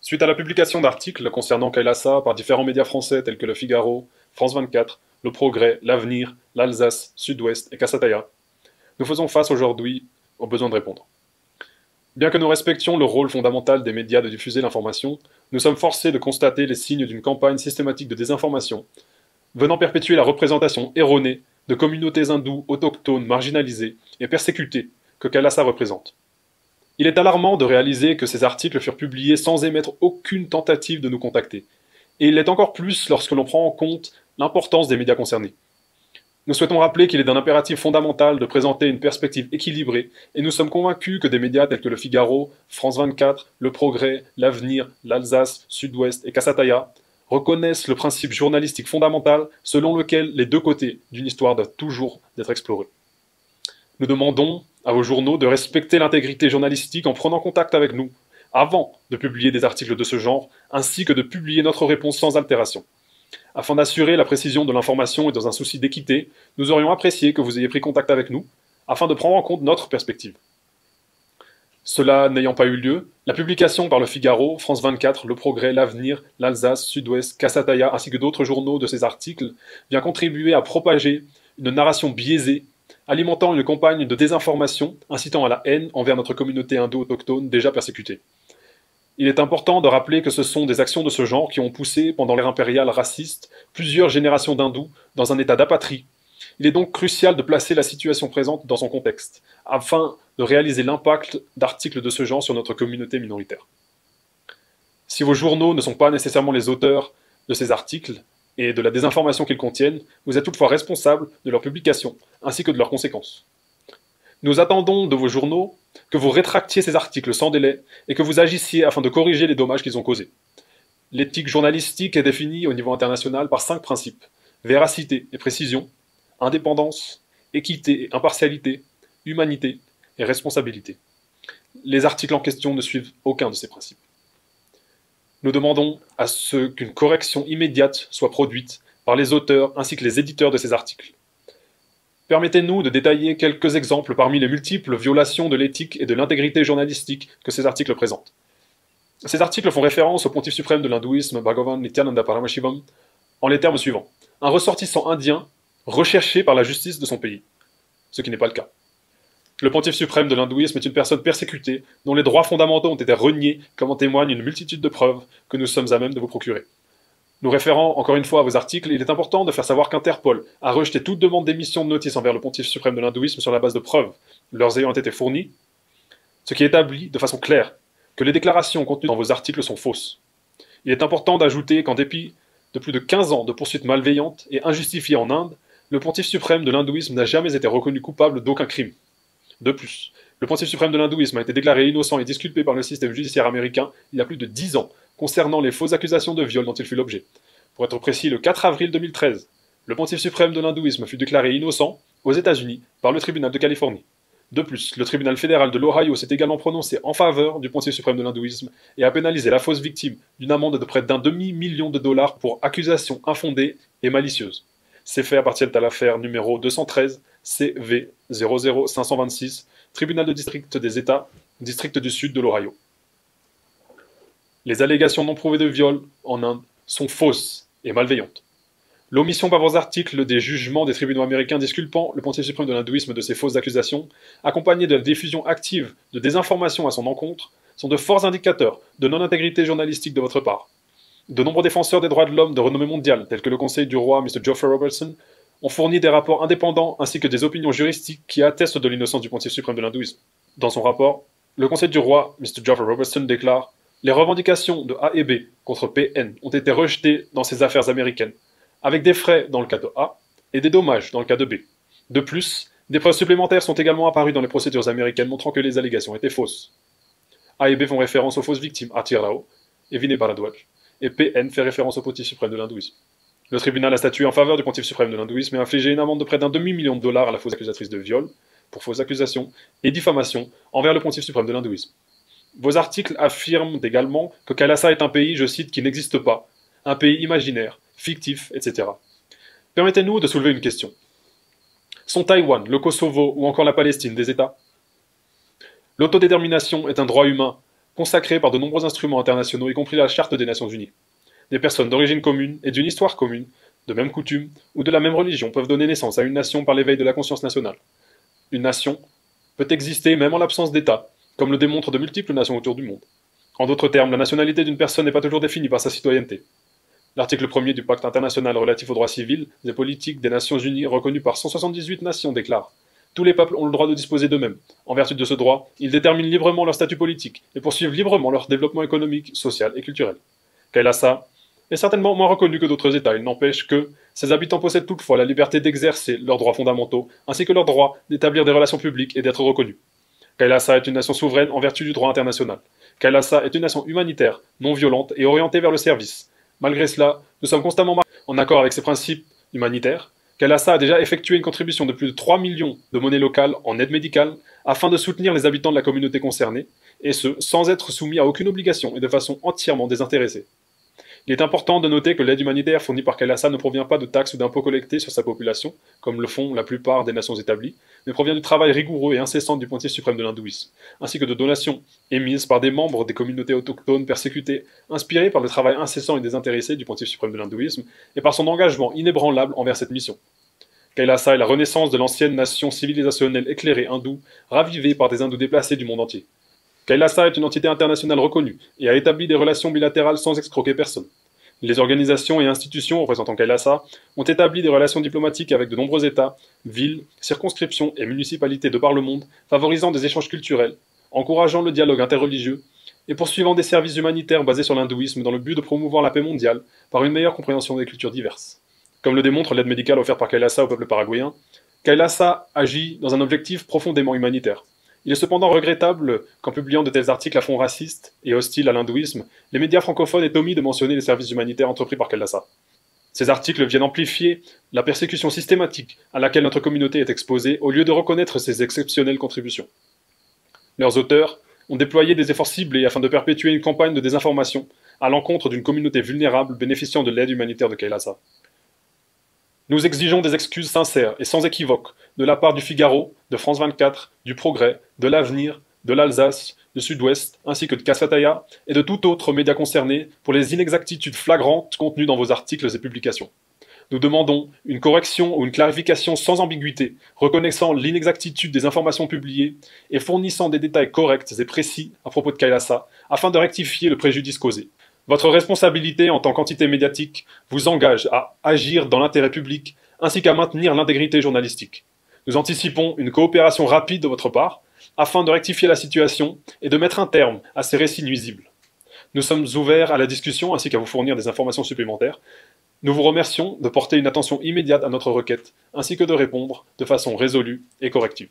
Suite à la publication d'articles concernant Kailasa par différents médias français tels que Le Figaro, France 24, Le Progrès, L'Avenir, l'Alsace, Sud-Ouest et Kassataya, nous faisons face aujourd'hui au besoin de répondre. Bien que nous respections le rôle fondamental des médias de diffuser l'information, nous sommes forcés de constater les signes d'une campagne systématique de désinformation, venant perpétuer la représentation erronée de communautés hindoues autochtones marginalisées et persécutées que Kailasa représente. Il est alarmant de réaliser que ces articles furent publiés sans émettre aucune tentative de nous contacter, et il l'est encore plus lorsque l'on prend en compte l'importance des médias concernés. Nous souhaitons rappeler qu'il est d'un impératif fondamental de présenter une perspective équilibrée, et nous sommes convaincus que des médias tels que Le Figaro, France 24, Le Progrès, L'Avenir, l'Alsace, Sud-Ouest et Kassataya reconnaissent le principe journalistique fondamental selon lequel les deux côtés d'une histoire doivent toujours être explorés. Nous demandons à vos journaux de respecter l'intégrité journalistique en prenant contact avec nous, avant de publier des articles de ce genre, ainsi que de publier notre réponse sans altération. Afin d'assurer la précision de l'information et dans un souci d'équité, nous aurions apprécié que vous ayez pris contact avec nous, afin de prendre en compte notre perspective. Cela n'ayant pas eu lieu, la publication par Le Figaro, France 24, Le Progrès, L'Avenir, l'Alsace, Sud-Ouest, Kassataya ainsi que d'autres journaux de ces articles vient contribuer à propager une narration biaisée, alimentant une campagne de désinformation incitant à la haine envers notre communauté indo-autochtone déjà persécutée. Il est important de rappeler que ce sont des actions de ce genre qui ont poussé, pendant l'ère impériale raciste, plusieurs générations d'hindous dans un état d'apatrie. Il est donc crucial de placer la situation présente dans son contexte, afin de réaliser l'impact d'articles de ce genre sur notre communauté minoritaire. Si vos journaux ne sont pas nécessairement les auteurs de ces articles et de la désinformation qu'ils contiennent, vous êtes toutefois responsable de leur publication, ainsi que de leurs conséquences. Nous attendons de vos journaux que vous rétractiez ces articles sans délai et que vous agissiez afin de corriger les dommages qu'ils ont causés. L'éthique journalistique est définie au niveau international par 5 principes: véracité et précision, indépendance, équité et impartialité, humanité et responsabilité. Les articles en question ne suivent aucun de ces principes. Nous demandons à ce qu'une correction immédiate soit produite par les auteurs ainsi que les éditeurs de ces articles. Permettez-nous de détailler quelques exemples parmi les multiples violations de l'éthique et de l'intégrité journalistique que ces articles présentent. Ces articles font référence au pontife suprême de l'hindouisme, Bhagavan Nityananda Paramashivam, en les termes suivants: un ressortissant indien recherché par la justice de son pays, ce qui n'est pas le cas. Le pontife suprême de l'hindouisme est une personne persécutée dont les droits fondamentaux ont été reniés, comme en témoigne une multitude de preuves que nous sommes à même de vous procurer. Nous référant encore une fois à vos articles, il est important de faire savoir qu'Interpol a rejeté toute demande d'émission de notice envers le pontife suprême de l'hindouisme sur la base de preuves, leurs ayant été fournies, ce qui établit de façon claire que les déclarations contenues dans vos articles sont fausses. Il est important d'ajouter qu'en dépit de plus de 15 ans de poursuites malveillantes et injustifiées en Inde, le pontife suprême de l'hindouisme n'a jamais été reconnu coupable d'aucun crime. De plus, le pontife suprême de l'hindouisme a été déclaré innocent et disculpé par le système judiciaire américain il y a plus de 10 ans, concernant les fausses accusations de viol dont il fut l'objet. Pour être précis, le 4 avril 2013, le pontife suprême de l'hindouisme fut déclaré innocent aux États-Unis par le tribunal de Californie. De plus, le tribunal fédéral de l'Ohio s'est également prononcé en faveur du pontife suprême de l'hindouisme et a pénalisé la fausse victime d'une amende de près d'un demi-million de dollars pour accusation infondée et malicieuse. Ces faits appartiennent à l'affaire numéro 213 CV 00526, tribunal de district des États, district du sud de l'Ohio. Les allégations non prouvées de viol en Inde sont fausses et malveillantes. L'omission par vos articles des jugements des tribunaux américains disculpant le pontife suprême de l'hindouisme de ces fausses accusations, accompagnées de la diffusion active de désinformation à son encontre, sont de forts indicateurs de non-intégrité journalistique de votre part. De nombreux défenseurs des droits de l'homme de renommée mondiale, tels que le conseil du roi Mr. Geoffrey Robertson, ont fourni des rapports indépendants ainsi que des opinions juristiques qui attestent de l'innocence du pontife suprême de l'hindouisme. Dans son rapport, le conseil du roi Mr. Geoffrey Robertson déclare: les revendications de A et B contre PN ont été rejetées dans ces affaires américaines, avec des frais dans le cas de A et des dommages dans le cas de B. De plus, des preuves supplémentaires sont également apparues dans les procédures américaines montrant que les allégations étaient fausses. A et B font référence aux fausses victimes Ati Rao et Vinay Bharadwaj, et PN fait référence au pontife suprême de l'hindouisme. Le tribunal a statué en faveur du pontife suprême de l'hindouisme et a infligé une amende de près d'un demi-million de dollars à la fausse accusatrice de viol, pour fausses accusations et diffamation envers le pontife suprême de l'hindouisme. Vos articles affirment également que Kailasa est un pays, je cite, qui n'existe pas, un pays imaginaire, fictif, etc. Permettez-nous de soulever une question. Sont Taïwan, le Kosovo ou encore la Palestine des États? L'autodétermination est un droit humain consacrée par de nombreux instruments internationaux, y compris la Charte des Nations Unies. Des personnes d'origine commune et d'une histoire commune, de même coutume ou de la même religion peuvent donner naissance à une nation par l'éveil de la conscience nationale. Une nation peut exister même en l'absence d'État, comme le démontrent de multiples nations autour du monde. En d'autres termes, la nationalité d'une personne n'est pas toujours définie par sa citoyenneté. L'article 1er du Pacte international relatif aux droits civils et politiques des Nations Unies, reconnu par 178 nations, déclare « Tous les peuples ont le droit de disposer d'eux-mêmes. En vertu de ce droit, ils déterminent librement leur statut politique et poursuivent librement leur développement économique, social et culturel. » Kailasa est certainement moins reconnu que d'autres États. Il n'empêche que ses habitants possèdent toutefois la liberté d'exercer leurs droits fondamentaux, ainsi que leur droit d'établir des relations publiques et d'être reconnus. Kailasa est une nation souveraine en vertu du droit international. Kailasa est une nation humanitaire, non violente et orientée vers le service. Malgré cela, nous sommes constamment en accord avec ces principes humanitaires. Kailasa a déjà effectué une contribution de plus de 3 millions de monnaies locales en aide médicale afin de soutenir les habitants de la communauté concernée, et ce, sans être soumis à aucune obligation et de façon entièrement désintéressée. Il est important de noter que l'aide humanitaire fournie par Kailasa ne provient pas de taxes ou d'impôts collectés sur sa population, comme le font la plupart des nations établies, mais provient du travail rigoureux et incessant du Pontife suprême de l'hindouisme, ainsi que de donations émises par des membres des communautés autochtones persécutées, inspirées par le travail incessant et désintéressé du Pontife suprême de l'hindouisme, et par son engagement inébranlable envers cette mission. Kailasa est la renaissance de l'ancienne nation civilisationnelle éclairée hindoue, ravivée par des hindous déplacés du monde entier. Kailasa est une entité internationale reconnue et a établi des relations bilatérales sans escroquer personne. Les organisations et institutions représentant Kailasa ont établi des relations diplomatiques avec de nombreux États, villes, circonscriptions et municipalités de par le monde, favorisant des échanges culturels, encourageant le dialogue interreligieux et poursuivant des services humanitaires basés sur l'hindouisme dans le but de promouvoir la paix mondiale par une meilleure compréhension des cultures diverses. Comme le démontre l'aide médicale offerte par Kailasa au peuple paraguayen, Kailasa agit dans un objectif profondément humanitaire. Il est cependant regrettable qu'en publiant de tels articles à fond racistes et hostiles à l'hindouisme, les médias francophones aient omis de mentionner les services humanitaires entrepris par Kailasa. Ces articles viennent amplifier la persécution systématique à laquelle notre communauté est exposée au lieu de reconnaître ses exceptionnelles contributions. Leurs auteurs ont déployé des efforts ciblés afin de perpétuer une campagne de désinformation à l'encontre d'une communauté vulnérable bénéficiant de l'aide humanitaire de Kailasa. Nous exigeons des excuses sincères et sans équivoque de la part du Figaro, de France 24, du Progrès, de l'Avenir, de l'Alsace, du Sud-Ouest, ainsi que de Kasataya et de tout autre média concerné pour les inexactitudes flagrantes contenues dans vos articles et publications. Nous demandons une correction ou une clarification sans ambiguïté, reconnaissant l'inexactitude des informations publiées et fournissant des détails corrects et précis à propos de Kailasa, afin de rectifier le préjudice causé. Votre responsabilité en tant qu'entité médiatique vous engage à agir dans l'intérêt public ainsi qu'à maintenir l'intégrité journalistique. Nous anticipons une coopération rapide de votre part afin de rectifier la situation et de mettre un terme à ces récits nuisibles. Nous sommes ouverts à la discussion ainsi qu'à vous fournir des informations supplémentaires. Nous vous remercions de porter une attention immédiate à notre requête ainsi que de répondre de façon résolue et corrective.